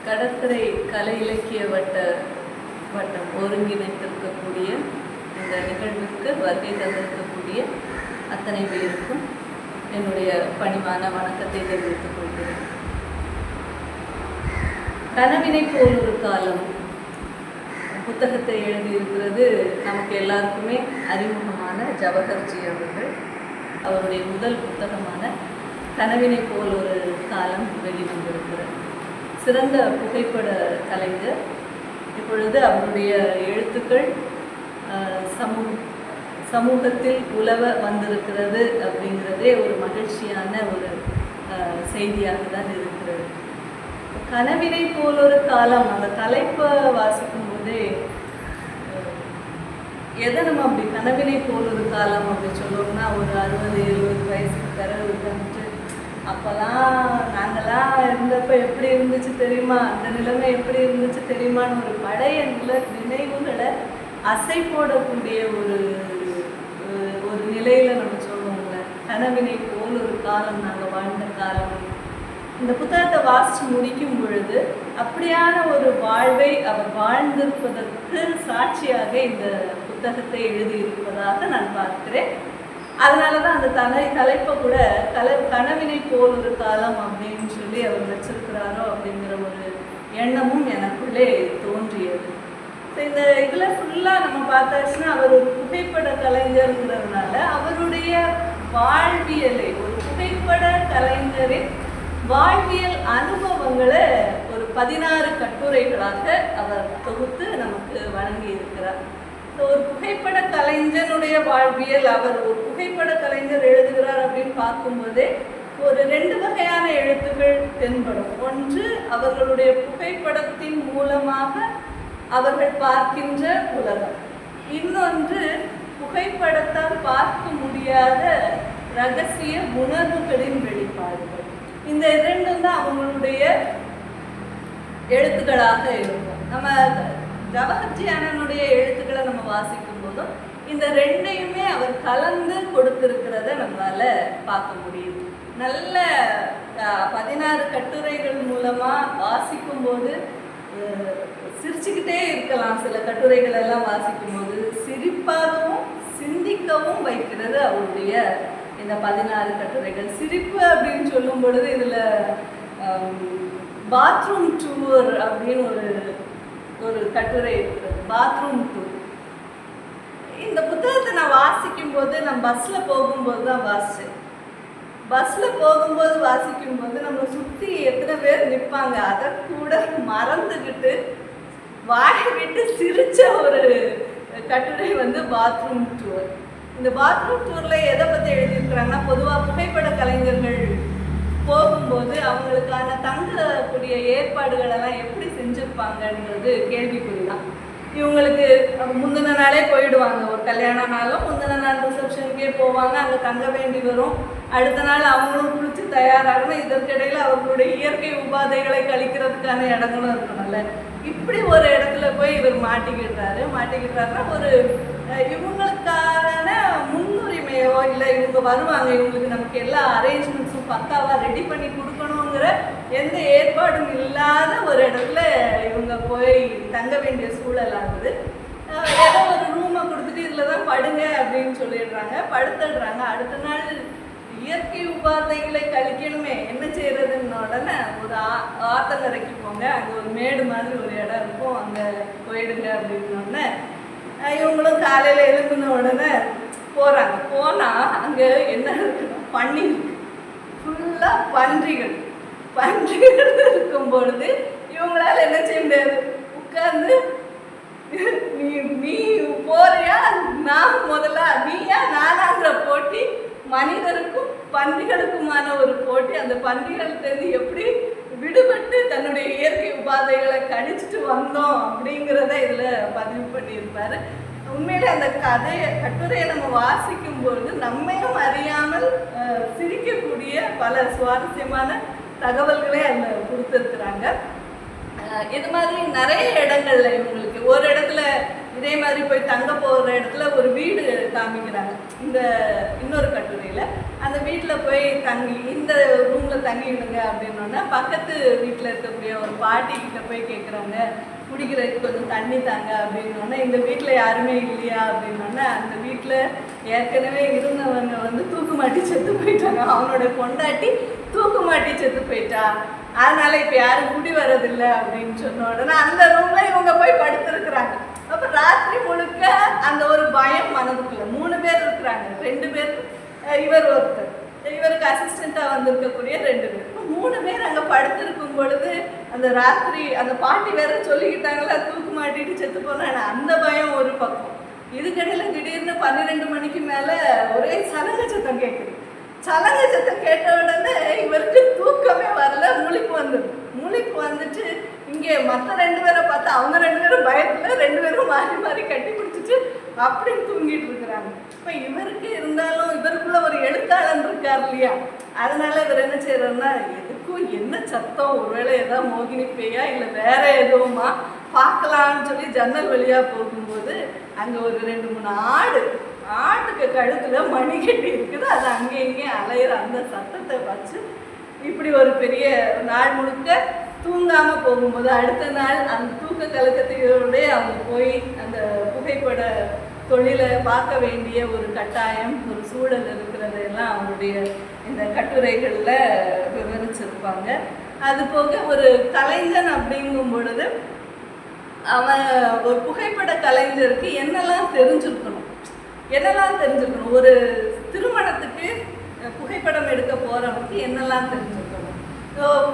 கடற்கரை கலை இலக்கிய வட்டம் ஒருங்கிணைத்திருக்கக்கூடிய இந்த நிகழ்வுக்கு வருகை தந்திருக்கக்கூடிய அத்தனை பேருக்கும் என்னுடைய பணிவான வணக்கத்தை தெரிவித்துக் கொள்கிறேன். கனவினை போல் ஒரு காலம் புத்தகத்தை எழுதியிருக்கிறது நமக்கு எல்லாருக்குமே அறிமுகமான ஜவஹர்ஜி அவர்கள். அவருடைய முதல் புத்தகமான கனவினை போல் ஒரு காலம் வெளிவந்திருக்கிறது. சிறந்த புகைப்பட கலைஞர். இப்பொழுது அவருடைய எழுத்துக்கள் சமூகத்தில் உலவ வந்திருக்கிறது அப்படிங்கிறதே ஒரு மகிழ்ச்சியான ஒரு செய்தியாக தான் இருக்கிறது. கனவினை போல் ஒரு காலம், அந்த தலைப்பை வாசிக்கும் போதே எதை நம்ம அப்படி கனவினை போல் ஒரு காலம் அப்படி சொல்லணும்னா, ஒரு 60-70 வயசுக்கு பிறகு வந்துட்டு அப்போல்லாம் நாங்களாம் இருந்தப்போ எப்படி இருந்துச்சு தெரியுமா, அந்த நிலைமை எப்படி இருந்துச்சு தெரியுமான்னு ஒரு பழைய நினைவுகளை அசை போடக்கூடிய ஒரு நிலையில் நம்ம சொல்லுவோம்ல, கனவினை போல் ஒரு காலம் நாங்கள் வாழ்ந்த காலம். இந்த புத்தகத்தை வாசித்து முடிக்கும் பொழுது அப்படியான ஒரு வாழ்வை அவர் வாழ்ந்திருப்பதற்கு சாட்சியாக இந்த புத்தகத்தை எழுதியிருப்பதாக நான் பார்க்கிறேன். அதனால தான் அந்த தலைப்பை கூட கனவினை போல் ஒரு காலம் அப்படின்னு சொல்லி அவர் வச்சிருக்கிறாரோ அப்படிங்கிற ஒரு எண்ணமும் எனக்குள்ளே தோன்றியது. இந்த இதில் ஃபுல்லாக நம்ம பார்த்தாச்சுன்னா, அவர் ஒரு புகைப்பட கலைஞருங்கிறதுனால அவருடைய வாழ்வியலை, ஒரு புகைப்பட கலைஞரின் வாழ்வியல் அனுபவங்களை ஒரு 16 கட்டுரைகளாக அவர் தொகுத்து நமக்கு வழங்கி இருக்கிறார். ஒரு புகைப்பட கலைஞனுடைய வாழ்வியல், அவர் ஒரு புகைப்பட கலைஞர் எழுதுகிறார் அப்படின்னு பார்க்கும்போதே ஒரு 2 வகையான எழுத்துக்கள் தென்படும். ஒன்று, அவர்களுடைய புகைப்படத்தின் மூலமாக அவர்கள் பார்க்கின்ற உலகம். இன்னொன்று, புகைப்படத்தால் பார்க்க முடியாத ரகசிய உணர்வுகளின் வெளிப்பாடுகள். இந்த 2 தான் அவங்களுடைய எழுத்துக்களாக இருக்கும். நம்ம ஜவஹர்ஜி அண்ணனுடைய எழுத்துக்களை நம்ம வாசிக்கும் போதும் இந்த 2ஐயுமே அவர் கலந்து கொடுத்திருக்கிறத நம்மளால பார்க்க முடியுது. நல்ல 16 கட்டுரைகள் மூலமா வாசிக்கும் போது சிரிச்சுக்கிட்டே இருக்கலாம். சில கட்டுரைகள் எல்லாம் வாசிக்கும் போது சிரிப்பாகவும் சிந்திக்கவும் வைக்கிறது அவருடைய இந்த 16 கட்டுரைகள். சிரிப்பு அப்படின்னு சொல்லும் பொழுது இதில் பாத்ரூம் டூர் அப்படின்னு ஒரு கட்டுரை இருக்கிறது. Bathroom tour. இந்த புத்தகத்தை நான் வாசிக்கும் போது, நான் பஸ்ஸில் போகும்போது தான் வாசித்தேன். பஸ்ஸில் போகும்போது வாசிக்கும் போது நம்மளை சுற்றி எத்தனை பேர் நிற்பாங்க, அதை கூட மறந்துக்கிட்டு வாயை விட்டு சிரிச்ச ஒரு கட்டுரை பாத்ரூம் டூர். இந்த பாத்ரூம் டூரில் எதை பற்றி எழுதியிருக்கிறாங்கன்னா, பொதுவாக புகைப்பட கலைஞர்கள் போகும்போது அவங்களுக்கான தங்கக்கூடிய ஏற்பாடுகளெல்லாம் எப்படி செஞ்சுருப்பாங்கன்றது கேள்விக்குறிதான். இவங்களுக்கு முந்தின நாளே போயிடுவாங்க. ஒரு கல்யாண நாளும் முந்தின நாள் ரிசப்ஷனுக்கே போவாங்க, அங்கே தங்க வேண்டி வரும். அடுத்த நாள் அவங்களும் குளித்து தயாராகணும். இதற்கிடையில் அவர்களுடைய இயற்கை உபாதைகளை கழிக்கிறதுக்கான இடங்களும் இருக்கணும்ல. இப்படி ஒரு இடத்துல போய் இவர் மாட்டிக்கிட்டாருன்னா ஒரு இவங்களுக்கான முன்னுரிமையோ இல்லை, இவங்க வருவாங்க, இவங்களுக்கு நமக்கு எல்லா அரேஞ்ச்மெண்ட்ஸும் பக்காவாக ரெடி பண்ணி கொடுக்கணுங்கிற எந்த ஏற்பாடும் இல்லாத ஒரு இடத்துல இவங்க போய் தங்க வேண்டிய சூழல் ஆகுது. ஏதோ ஒரு ரூமை கொடுத்துட்டு இதில் தான் படுங்க அப்படின்னு சொல்லிடுறாங்க, படுத்துடுறாங்க. அடுத்த நாள் இயற்கை உபாதைகளை கழிக்கணுமே, என்ன செய்யறதுன்னு உடனே ஒரு ஆத்தங்கரைக்கு போங்க, அங்கே ஒரு மேடு மாதிரி ஒரு இடம் இருக்கும், அங்கே போயிடுங்க அப்படின்னோடனே இவங்களும் காலையில் எழுப்பின உடனே போகிறாங்க. போனால் அங்கே என்ன இருக்குன்னா, பன்னி ஃபுல்லாக பன்றிகள் இருக்கும் பொழுது இவங்களால என்ன செய்ய முடியாது, உட்கார்ந்து நீ போறியா நான் முதல்ல நீயா நானாங்கிற போட்டி, மனிதருக்கும் பன்றிகளுக்குமான ஒரு போட்டி. அந்த பன்றிகள்கிட்ட எப்படி விடுபட்டு தன்னுடைய இயற்கை உபாதைகளை கழிச்சிட்டு வந்தோம் அப்படிங்கிறத இதில் பதிவு பண்ணியிருப்பார். உண்மையிலே அந்த கட்டுரையை நம்ம வாசிக்கும் பொழுது நம்மையும் அறியாமல் சிரிக்கக்கூடிய பல சுவாரஸ்யமான தகவல்களே அதில் கொடுத்துருக்குறாங்க. இது மாதிரி நிறைய இடங்கள்ல இவங்களுக்கு ஒரு இடத்துல இதே மாதிரி போய் தங்க போகிற இடத்துல ஒரு வீடு காமிக்கிறாங்க இந்த இன்னொரு கட்டுரையில். அந்த வீட்டில் போய் தங்கி இந்த ரூமில் தங்கிடுங்க அப்படின்னோன்னா பக்கத்து வீட்டில் இருக்கக்கூடிய ஒரு பாட்டிக்கிட்ட போய் கேட்குறாங்க, குடிக்கிறதுக்கு கொஞ்சம் தண்ணி தாங்க அப்படின்னோடனே இந்த வீட்டில் யாருமே இல்லையா அப்படின்னோடனே அந்த வீட்டில் ஏற்கனவே இருந்தவங்க வந்து தூக்கு மாட்டி செத்து போயிட்டாங்க, அவனோட பொண்டாட்டி தூக்கு மாட்டி செத்து போயிட்டா, அதனால இப்போ யாரும் குடி வர்றதில்லை அப்படின்னு சொன்ன உடனே அந்த ரூம்ல இவங்க போய் படுத்துருக்குறாங்க. அப்போ ராத்திரி முழுக்க அந்த ஒரு பயம் மனதுக்குள்ள. 3 பேர் இருக்கிறாங்க, 2 பேர் இவர் ஒருத்தர், இவருக்கு அசிஸ்டண்ட்டாக வந்திருக்கக்கூடிய 2 பேர். 3 பேர் அங்கே படுத்திருக்கும் பொழுது அந்த ராத்திரி அந்த பாட்டி வேற சொல்லிக்கிட்டாங்களா தூக்கு மாட்டிட்டு செத்து போனான்னு, அந்த பயம் ஒரு பக்கம். இதுக்கடையில் திடீர்னு 12 மணிக்கு மேலே ஒரே சலங்க சத்தம் கேட்குது. சலங்க சத்தம் கேட்ட உடனே இவருக்கு தூக்கமே வரல, முழிப்பு வந்துட்டு இங்கே மற்ற 2 பேரை பார்த்தா அவங்க 2 பேரும் பயத்தில் 2 பேரும் மாறி மாறி கட்டி பிடிச்சிட்டு அப்படின்னு தூங்கிட்டு இருக்கிறாங்க. இப்போ இவருக்கு இருந்தாலும் இவருக்குள்ள ஒரு எழுத்தாளன் இருக்கார் இல்லையா, அதனால இவர் என்ன செய்யறாருன்னா எதுக்கும் என்ன சத்தம், ஒருவேளை ஏதாவது மோகினி பேயா இல்லை வேற எதுவுமா பார்க்கலான்னு சொல்லி ஜன்னல் வழியாக போகும்போது அங்கே ஒரு 2-3 ஆட்டுக்கு கழுத்துல மணி கட்டி இருக்குது, அது அங்கே இங்கே அலையிற அந்த சத்தத்தை வச்சு இப்படி ஒரு பெரிய நாள் முழுக்க தூங்காமல் போகும்போது அடுத்த நாள் அந்த தூக்க கலக்கத்தையோட அவங்க போய் அந்த புகைப்பட தொழிலை பார்க்க வேண்டிய ஒரு கட்டாயம், ஒரு சூழல் இருக்கிறதெல்லாம் அவங்களுடைய இந்த கட்டுரைகளில் விவரிச்சிருப்பாங்க. அது போக ஒரு கலைஞன் அப்படிங்கும் பொழுது அவன் ஒரு புகைப்பட கலைஞருக்கு என்னெல்லாம் தெரிஞ்சிருக்கணும். ஒரு திருமணத்துக்கு புகைப்படம் எடுக்க போகிறவனுக்கு என்னெல்லாம் தெரிஞ்சிருக்கணும்.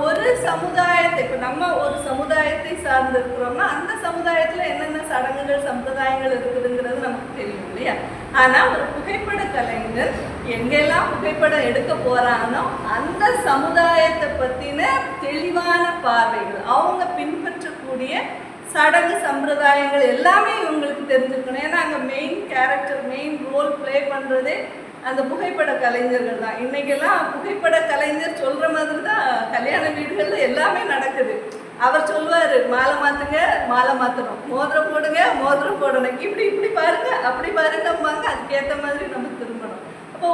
ஒரு சமுதாயத்தை, இப்போ நம்ம ஒரு சமுதாயத்தை சார்ந்திருக்கிறோம்னா அந்த சமுதாயத்தில் என்னென்ன சடங்குகள் சம்பிரதாயங்கள் இருக்குதுங்கிறது நமக்கு தெரியும் இல்லையா. ஆனால் ஒரு புகைப்பட கலைஞர் எங்கெல்லாம் புகைப்படம் எடுக்க போகிறானோ அந்த சமுதாயத்தை பற்றின தெளிவான பார்வைகள், அவங்க பின்பற்றக்கூடிய சடங்கு சம்பிரதாயங்கள் எல்லாமே இவங்களுக்கு தெரிஞ்சிருக்கணும். ஏன்னா அங்கே மெயின் ரோல் ப்ளே பண்ணுறதே அந்த புகைப்பட கலைஞர்கள் தான். இன்றைக்கெல்லாம் புகைப்பட கலைஞர் சொல்கிற மாதிரி தான் கல்யாண வீடுகளில் எல்லாமே நடக்குது. அவர் சொல்லுவார், மாலை மாற்றணும், மோதிரம் போடணும், இப்படி பாருங்க அப்படி பாருங்கம்பாங்க. அதுக்கேற்ற மாதிரி நம்ம திரும்பணும். அப்போ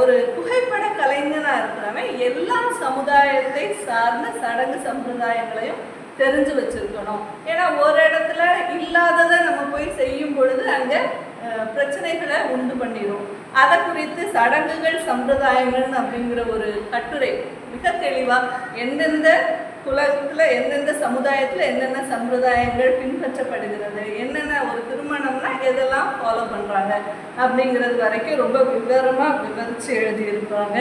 ஒரு புகைப்பட கலைஞனாக இருக்கிறவன் எல்லா சமுதாயத்தை சார்ந்த சடங்கு சம்பிரதாயங்களையும் தெரிஞ்சு வச்சிருக்கணும். ஏன்னா ஒரு இடத்துல இல்லாததை நம்ம போய் செய்யும் பொழுது அங்கே பிரச்சனைகளை உண்டு பண்ணிடும். அதை குறித்து சடங்குகள் சம்பிரதாயங்கள் அப்படிங்கிற ஒரு கட்டுரை மிக தெளிவாக எந்தெந்த குலத்தில் எந்தெந்த சமுதாயத்தில் என்னென்ன சம்பிரதாயங்கள் பின்பற்றப்படுகிறது, என்னென்ன ஒரு திருமணம்னா எதெல்லாம் ஃபாலோ பண்ணுறாங்க அப்படிங்கிறது வரைக்கும் ரொம்ப விவரித்து எழுதியிருப்பாங்க.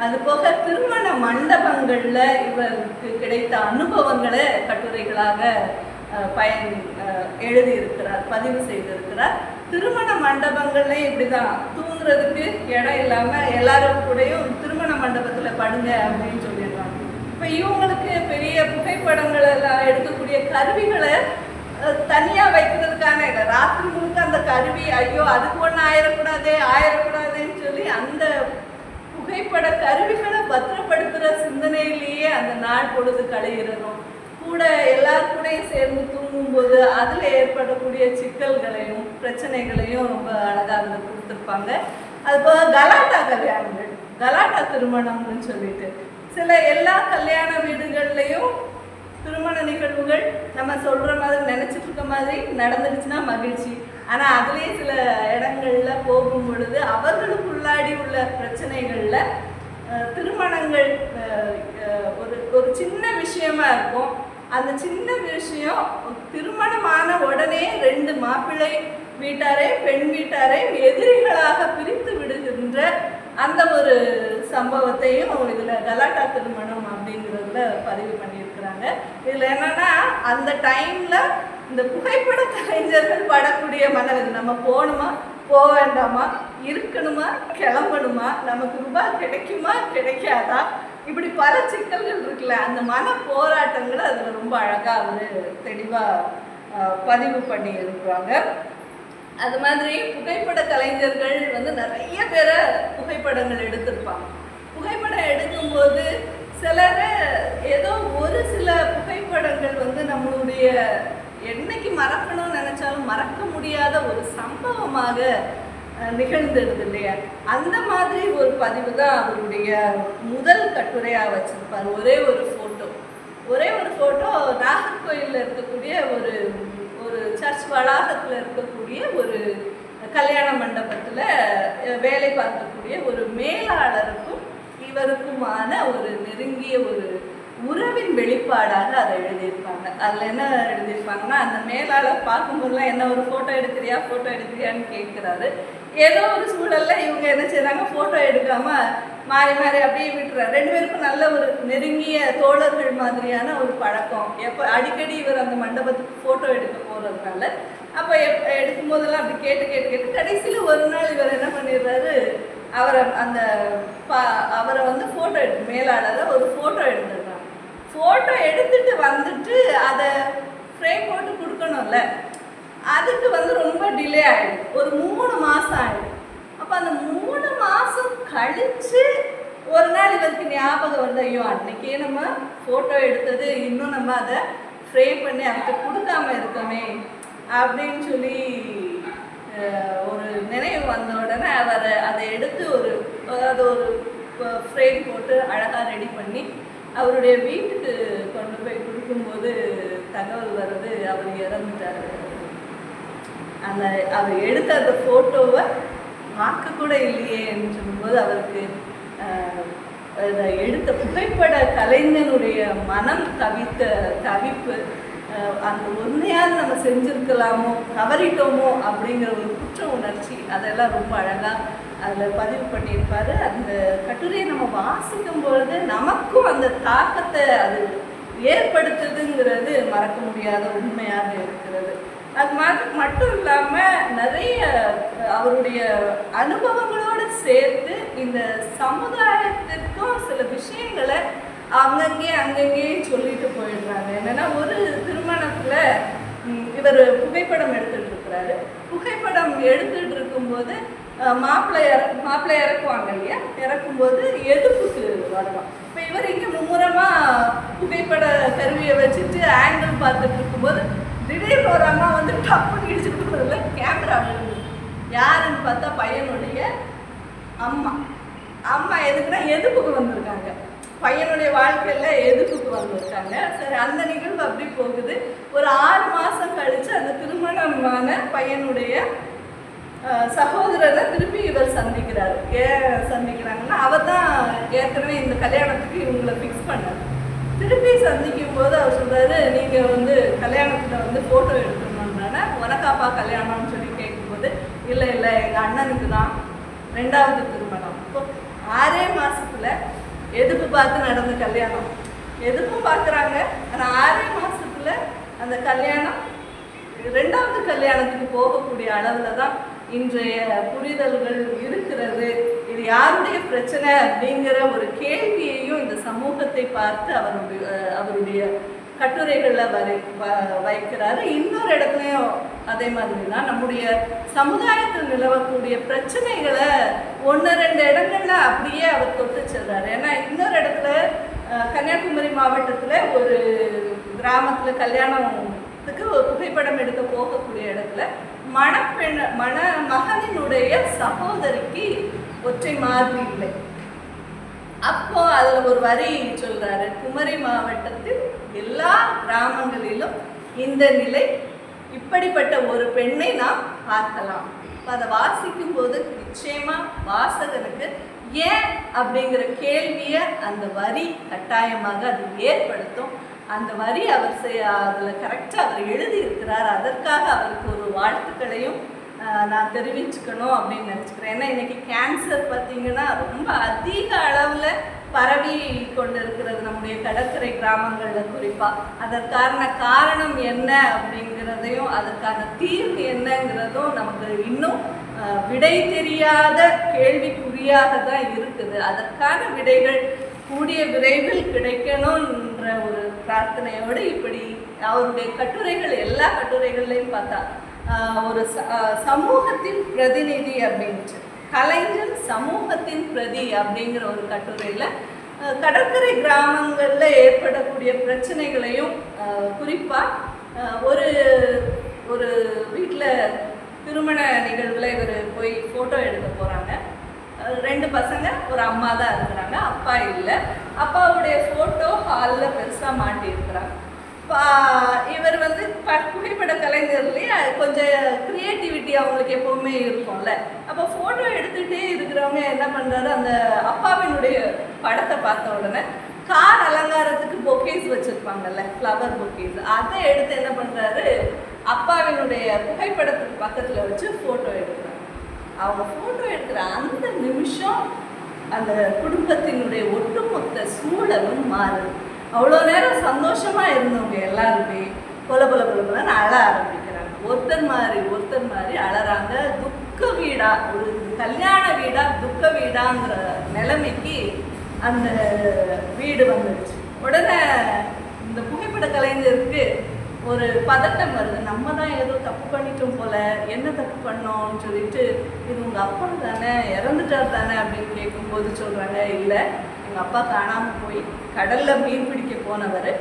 அது போக திருமண மண்டபங்களில் இவருக்கு கிடைத்த அனுபவங்களை கட்டுரைகளாக எழுதியிருக்கிறார், பதிவு செய்திருக்கிறார். திருமண மண்டபங்கள்லேயும் இப்படி தான் தூங்குறதுக்கு இடம் இல்லாமல் எல்லாரும் கூடயும் திருமண மண்டபத்தில் படுங்க அப்படின்னு சொல்லிடுறாங்க. இப்போ இவங்களுக்கு பெரிய புகைப்படங்கள் எல்லாம் எடுக்கக்கூடிய கருவிகளை தனியாக வைக்கிறதுக்கான இல்லை. ராத்திரி முழுக்க அந்த கருவி ஐயோ அதுக்கு ஒன்று ஆயிடக்கூடாதுன்னு சொல்லி அந்த புகைப்பட கருவிகளை பத்திரப்படுத்துகிற சிந்தனையிலேயே அந்த நாள் பொழுது கழிகிறதும் கூட எல்லாருக்கூடையும் சேர்ந்து தூங்கும்போது அதில் ஏற்படக்கூடிய சிக்கல்களையும் பிரச்சனைகளையும் ரொம்ப அழகாக கொடுத்துருப்பாங்க. அதுபோக கலாட்டா திருமணம்னு சொல்லிட்டு எல்லா கல்யாண வீடுகள்லையும் திருமண நிகழ்வுகள் நம்ம சொல்கிற மாதிரி நினச்சிட்டு இருக்க மாதிரி நடந்துடுச்சுன்னா மகிழ்ச்சி. ஆனால் அதுலேயே சில இடங்களில் போகும் பொழுது அவர்களுக்குள்ளாடி உள்ள பிரச்சனைகளில் திருமணங்கள் ஒரு சின்ன விஷயமா இருக்கும். அந்த சின்ன விஷயம் திருமணமான உடனே 2 மாப்பிள்ளை வீட்டாரை பெண் வீட்டாரை எதிரிகளாக பிரித்து விடுகின்ற அந்த ஒரு சம்பவத்தையும் இதில் கலாட்டா திருமணம் அப்படிங்கிறதுல பதிவு பண்ணியிருக்கிறாங்க. இதில் என்னன்னா அந்த டைமில் இந்த புகைப்பட கலைஞர்கள் படக்கூடிய மனது, நம்ம போகணுமா போக வேண்டாமா, இருக்கணுமா கிளம்பணுமா, நமக்கு ரூபாய் கிடைக்குமா கிடைக்காதா, இப்படி பல சிக்கல்கள் இருக்குல்ல, அந்த மன போராட்டங்களை அதில் ரொம்ப அழகாக அவர் தெளிவாக பதிவு பண்ணி இருக்கிறாங்க. அது மாதிரி புகைப்பட கலைஞர்கள் நிறைய பேரை புகைப்படங்கள் எடுத்திருப்பாங்க. புகைப்படம் எடுக்கும்போது சிலர் ஏதோ ஒரு சில புகைப்படங்கள் நம்மளுடைய என்னைக்கு மறக்கணும்னு நினைச்சாலும் மறக்க முடியாத ஒரு சம்பவமாக நிகழ்ந்துடுது இல்லையா. அந்த மாதிரி ஒரு பதிவு தான் அவருடைய முதல் கட்டுரையாக வச்சிருப்பார். ஒரே ஒரு ஃபோட்டோ நாகர்கோயிலில் இருக்கக்கூடிய ஒரு சர்ச் வளாகத்தில் இருக்கக்கூடிய ஒரு கல்யாண மண்டபத்தில் வேலை பார்க்கக்கூடிய ஒரு மேலாளருக்கும் இவருக்குமான ஒரு நெருங்கிய ஒரு உறவின் வெளிப்பாடாக அதை எழுதியிருப்பாங்க. அதில் என்ன எழுதியிருப்பாங்கன்னா, அந்த மேலாளர் பார்க்கும்போதுலாம் என்ன ஒரு ஃபோட்டோ எடுக்கிறியான்னு கேட்குறாரு. ஏதோ ஒரு சூழலில் இவங்க என்ன செய்கிறாங்க, ஃபோட்டோ எடுக்காமல் மாறி அப்படியே விட்டுறாரு. 2 பேருக்கும் நல்ல ஒரு நெருங்கிய தோழர்கள் மாதிரியான ஒரு பழக்கம். எப்போ அடிக்கடி இவர் அந்த மண்டபத்துக்கு ஃபோட்டோ எடுக்க போகிறதுனால அப்போ எடுக்கும் போதெல்லாம் அப்படி கேட்டு கடைசியில் ஒரு நாள் இவர் என்ன பண்ணிடுறாரு, அவரை வந்து ஃபோட்டோ எடுத்து மேலாளரை ஒரு ஃபோட்டோ எடுத்துடுறாங்க. ஃபோட்டோ எடுத்துட்டு வந்துட்டு அதை ஃப்ரேம் போட்டு கொடுக்கணும்ல, அதுக்கு வந்து ரொம்ப டிலே ஆகிடும். ஒரு 3 மாதம் ஆகிடும். அப்போ அந்த 3 மாதம் கழித்து ஒரு நாள் இவருக்கு ஞாபகம் வந்து, ஐயோ அன்னைக்கே நம்ம ஃபோட்டோ எடுத்தது, இன்னும் நம்ம அதை ஃப்ரேம் பண்ணி அவருக்கு கொடுக்காம இருக்கோமே அப்படின்னு சொல்லி ஒரு நினைவு வந்த உடனே அவர் அதை எடுத்து ஒரு ஃப்ரேம் போட்டு அழகாக ரெடி பண்ணி அவருடைய வீட்டுக்கு கொண்டு போய் கொடுக்கும்போது தகவல் வருது, அவர் இறந்துட்டார். அவர் எடுத்த அந்த ஃபோட்டோவை பார்க்க கூட இல்லையேன்னு சொல்லும்போது அவருக்கு எடுத்த புகைப்பட கலைஞனுடைய மனம் தவிப்பு, அந்த உண்மையாக நம்ம செஞ்சுருக்கலாமோ தவறிட்டோமோ அப்படிங்கிற ஒரு குற்ற உணர்ச்சி, அதெல்லாம் ரொம்ப அழகாக அதில் பதிவு பண்ணியிருப்பார். அந்த கட்டுரையை நம்ம வாசிக்கும் பொழுது நமக்கும் அந்த தாக்கத்தை அது ஏற்படுத்துதுங்கிறது மறக்க முடியாத உண்மையாக இருக்கிறது. அது மட்டும் இல்லாமல் நிறைய அவருடைய அனுபவங்களோடு சேர்த்து இந்த சமுதாயத்திற்கும் சில விஷயங்களை அங்கங்கே சொல்லிட்டு போயிடுறாங்க. என்னன்னா, ஒரு திருமணத்தில் இவர் புகைப்படம் எடுத்துட்டு இருக்கிறாரு. புகைப்படம் எடுத்துட்டு இருக்கும்போது மாப்பிள்ளை இறக்குவாங்க இல்லையா, இறக்கும்போது எதிர்ப்புக்கு வரலாம். இப்போ இவர் இங்கே மும்முரமாக புகைப்பட கருவியை வச்சுட்டு ஆங்கிள் பார்த்துட்டு இருக்கும்போது திடீர்னு ஒரு அம்மா வந்து டப்புன்னு இடிச்சுட்டு இருக்கிறதுல கேமரா விழுந்து, யாருன்னு பார்த்தா பையனுடைய அம்மா எதுக்குன்னா எதிர்ப்புக்கு வந்திருக்காங்க. பையனுடைய வாழ்க்கையில் எதிர்ப்புக்கு வந்திருக்காங்க. சரி, அந்த நிகழ்வு அப்படி போகுது. ஒரு 6 மாதம் கழித்து அந்த திருமணமான பையனுடைய சகோதரரை திருப்பி இவர் சந்திக்கிறார். ஏன் சந்திக்கிறாங்கன்னா, அவர் தான் ஏற்கனவே இந்த கல்யாணத்துக்கு இவங்களை ஃபிக்ஸ் பண்ணார். திருப்பி சந்திக்கும் போது அவர் சொல்கிறாரு, நீங்கள் வந்து கல்யாணத்தில் வந்து ஃபோட்டோ எடுக்கணும்னா உனக்காப்பா கல்யாணம்னு சொல்லி கேட்கும்போது, இல்லை எங்கள் அண்ணனுக்கு தான் 2வது திருமணம். இப்போ 6 மாதத்தில் எதிர்ப்பு பார்த்து நடந்த கல்யாணம், எதிர்ப்பும் பார்க்குறாங்க. ஆனால் 6 மாதத்தில் அந்த கல்யாணம் 2வது கல்யாணத்துக்கு போகக்கூடிய அளவில் தான் இன்றைய புரிதல்கள் இருக்கிறது. இது யாருடைய பிரச்சனை அப்படிங்கிற ஒரு கேள்வியையும் இந்த சமூகத்தை பார்த்து அவருடைய கட்டுரைகளில் வைக்கிறாரு. இன்னொரு இடத்துலையும் அதே மாதிரி தான் நம்முடைய சமுதாயத்தில் நிலவக்கூடிய பிரச்சனைகளை 1-2 இடங்கள்ல அப்படியே அவர் தொட்டு செல்றாரு. ஏன்னா இன்னொரு இடத்துல கன்னியாகுமரி மாவட்டத்தில் ஒரு கிராமத்தில் கல்யாணத்துக்கு ஒரு புகைப்படம் எடுக்க போகக்கூடிய இடத்துல மகனினுடைய சகோதரிக்கு ஒற்றை மார்பு இல்லை. அப்போ அதில் ஒரு வரி சொல்றாரு, குமரி மாவட்டத்தில் எல்லா கிராமங்களிலும் இந்த நிலை, இப்படிப்பட்ட ஒரு பெண்ணை நாம் பார்க்கலாம். அதை வாசிக்கும் போது நிச்சயமா வாசகனுக்கு ஏன் அப்படிங்கிற கேள்வியை அந்த வரி கட்டாயமாக அது ஏற்படுத்தும். அந்த வரி அதில் கரெக்டாக அவர் எழுதியிருக்கிறார். அதற்காக அவருக்கு ஒரு வாழ்த்துக்களையும் நான் தெரிவிச்சுக்கணும் அப்படின்னு நினச்சிக்கிறேன். ஏன்னா இன்றைக்கி கேன்சர் பார்த்திங்கன்னா ரொம்ப அதிக அளவில் பரவி கொண்டு இருக்கிறது நம்முடைய கடற்கரை கிராமங்களில் குறிப்பாக. அதற்கான காரணம் என்ன அப்படிங்கிறதையும் அதற்கான தீர்வு என்னங்கிறதும் நமக்கு இன்னும் விடை தெரியாத கேள்விக்குறியாக தான் இருக்குது. அதற்கான விடைகள் கூடிய விரைவில் கிடைக்கணும்ன்ற ஒரு பிரார்த்தனையோடு இப்படி அவருடைய கட்டுரைகள் எல்லா கட்டுரைகள்லையும் பார்த்தா ஒரு சமூகத்தின் பிரதிநிதி அப்படின்ட்டு, கலைஞர் சமூகத்தின் பிரதி அப்படிங்கிற ஒரு கட்டுரையில் கடற்கரை கிராமங்களில் ஏற்படக்கூடிய பிரச்சனைகளையும் குறிப்பாக ஒரு ஒரு வீட்டில் திருமண நிகழ்வில் இவர் போய் ஃபோட்டோ எடுக்க போகிறாங்க. 2 பசங்க, ஒரு அம்மா தான் இருக்கிறாங்க, அப்பா இல்லை. அப்பாவுடைய ஃபோட்டோ ஹாலில் பெருசாக மாட்டியிருக்கிறாங்க. இவர் வந்து புகைப்பட கலைஞர்லேயே கொஞ்சம் க்ரியேட்டிவிட்டி அவங்களுக்கு எப்போவுமே இருக்கும்ல. அப்போ ஃபோட்டோ எடுத்துகிட்டே இருக்கிறவங்க என்ன பண்ணுறாரு, அந்த அப்பாவினுடைய படத்தை பார்த்த உடனே கார் அலங்காரத்துக்கு பொக்கேஸ் வச்சுருப்பாங்கல்ல, ஃப்ளவர் பொக்கேஸ், அதை எடுத்து என்ன பண்ணுறாரு, அப்பாவினுடைய புகைப்படத்துக்கு பக்கத்தில் வச்சு ஃபோட்டோ எடுக்கிறாங்க. அவங்க ஃபோட்டோ எடுக்கிற அந்த நிமிஷம் அந்த குடும்பத்தினுடைய ஒட்டுமொத்த சூழலும் மாறுது. அவ்வளோ நேரம் சந்தோஷமாக இருந்தவங்க எல்லாருமே கொல அழ ஆரம்பிக்கிறாங்க. ஒருத்தர் மாதிரி அழறாங்க. துக்க வீடா, ஒரு கல்யாண வீடா துக்க வீடாங்கிற நிலைமைக்கு அந்த வீடு வந்துடுச்சு. உடனே இந்த புகைப்பட கலைஞருக்கு ஒரு பதட்டம் வருது. நம்ம தான் ஏதோ தப்பு பண்ணிட்டோம் போல, என்ன தப்பு பண்ணோம்னு சொல்லிட்டு, இது உங்கள் அப்பா தானே, இறந்துட்டார் தானே அப்படின்னு கேட்கும்போது சொல்கிறாங்க, இல்லை, எங்கள் அப்பா காணாமல் போய் கடலில் மீன் பிடிக்க போனவர்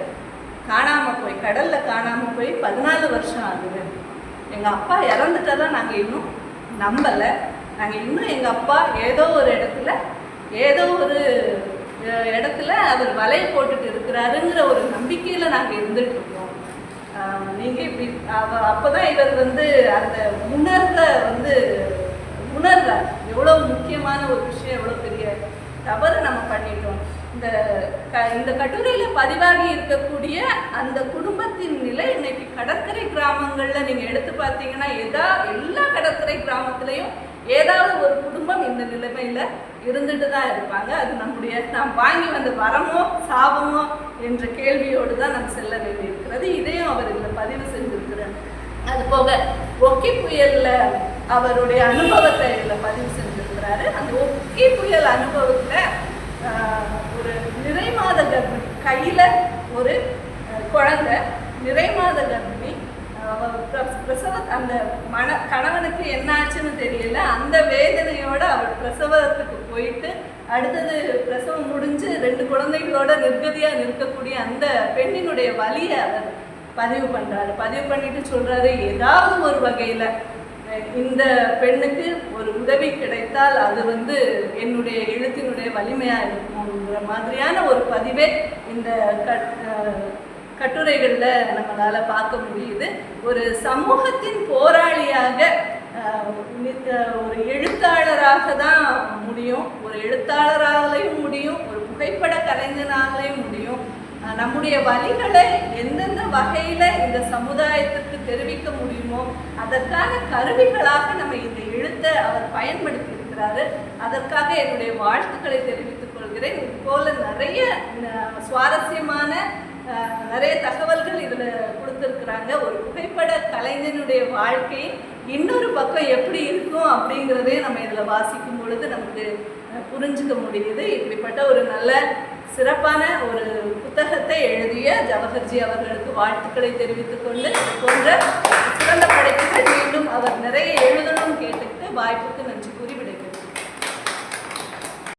கடலில் காணாமல் போய் 14 வருஷம் ஆகுது. எங்கள் அப்பா இறந்துட்டதான் நாங்கள் இன்னும் நம்பலை. நாங்கள் இன்னும் எங்கள் அப்பா ஏதோ ஒரு இடத்துல அவர் வலையை போட்டுட்டு இருக்கிறாருங்கிற ஒரு நம்பிக்கையில் நாங்கள் இருந்துட்டு இருக்கோம். நீங்கள் இப்படி அப்போ தான் இவர் வந்து அந்த உணர்றார் எவ்வளோ முக்கியமான ஒரு விஷயம், எவ்வளோ பெரிய தவறு நம்ம பண்ணிட்டோம். இந்த கட்டுரையில் பதிவாகி இருக்கக்கூடிய அந்த குடும்பத்தின் நிலை இன்னைக்கு கடற்கரை கிராமங்களில் நீங்கள் எடுத்து பார்த்தீங்கன்னா எல்லா கடற்கரை கிராமத்துலேயும் ஏதாவது ஒரு குடும்பம் இந்த நிலைமையில் இருந்துட்டு தான் இருப்பாங்க. அது நாம் வாங்கி வந்த வரமோ சாபமோ என்ற கேள்வியோடு தான் நம்ம செல்ல வேண்டியிருக்கிறது. இதையும் அவர் இதில் பதிவு செஞ்சிருக்கிறார். அது போக ஒக்கி புயலில் அவருடைய அனுபவத்தை இதில் பதிவு செஞ்சிருக்கிறாரு. அந்த ஒக்கி புயல் அனுபவத்தில் ஒரு நிறைமாத கர்ப்பிணி, கையில் ஒரு குழந்தை, நிறைமாத கர்ப்பிணி, அந்த கணவனுக்கு என்ன ஆச்சுன்னு தெரியல. அந்த வேதனையோட அவர் பிரசவத்துக்கு போயிட்டு அடுத்தது பிரசவம் முடிஞ்சு 2 குழந்தைகளோட நிர்கதியாக நிற்கக்கூடிய அந்த பெண்ணினுடைய வலியை அவர் பதிவு பண்ணுறாரு. பதிவு பண்ணிட்டு சொல்கிறாரு, ஏதாவது ஒரு வகையில் இந்த பெண்ணுக்கு ஒரு உதவி கிடைத்தால் அது வந்து என்னுடைய எழுத்தினுடைய வலிமையாக இருக்குங்கிற மாதிரியான ஒரு பதிவே இந்த கட்டுரைகளில் நம்மளால் பார்க்க முடியுது. ஒரு சமூகத்தின் போராளியாக ஒரு எழுத்தாளராக தான் முடியும், ஒரு எழுத்தாளராகலையும் முடியும், ஒரு புகைப்பட கலைஞனாகலையும் முடியும். நம்முடைய வழிகளை எந்தெந்த வகையில் இந்த சமுதாயத்திற்கு தெரிவிக்க முடியுமோ அதற்கான கருவிகளாக நம்ம இந்த எழுத்தை அவர் பயன்படுத்தி இருக்கிறாரு. அதற்காக என்னுடைய வாழ்த்துக்களை தெரிவித்துக் கொள்கிறேன். இது போல நிறைய சுவாரஸ்யமான நிறைய தகவல்கள் இதில் கொடுத்துருக்குறாங்க. ஒரு புகைப்பட கலைஞனுடைய வாழ்க்கை இன்னொரு பக்கம் எப்படி இருக்கும் அப்படிங்கிறதையும் நம்ம இதில் வாசிக்கும் பொழுது நமக்கு புரிஞ்சுக்க முடியுது. இப்படிப்பட்ட ஒரு நல்ல சிறப்பான ஒரு புத்தகத்தை எழுதிய ஜவஹர்ஜி அவர்களுக்கு வாழ்த்துக்களை தெரிவித்துக் கொண்டு போன்ற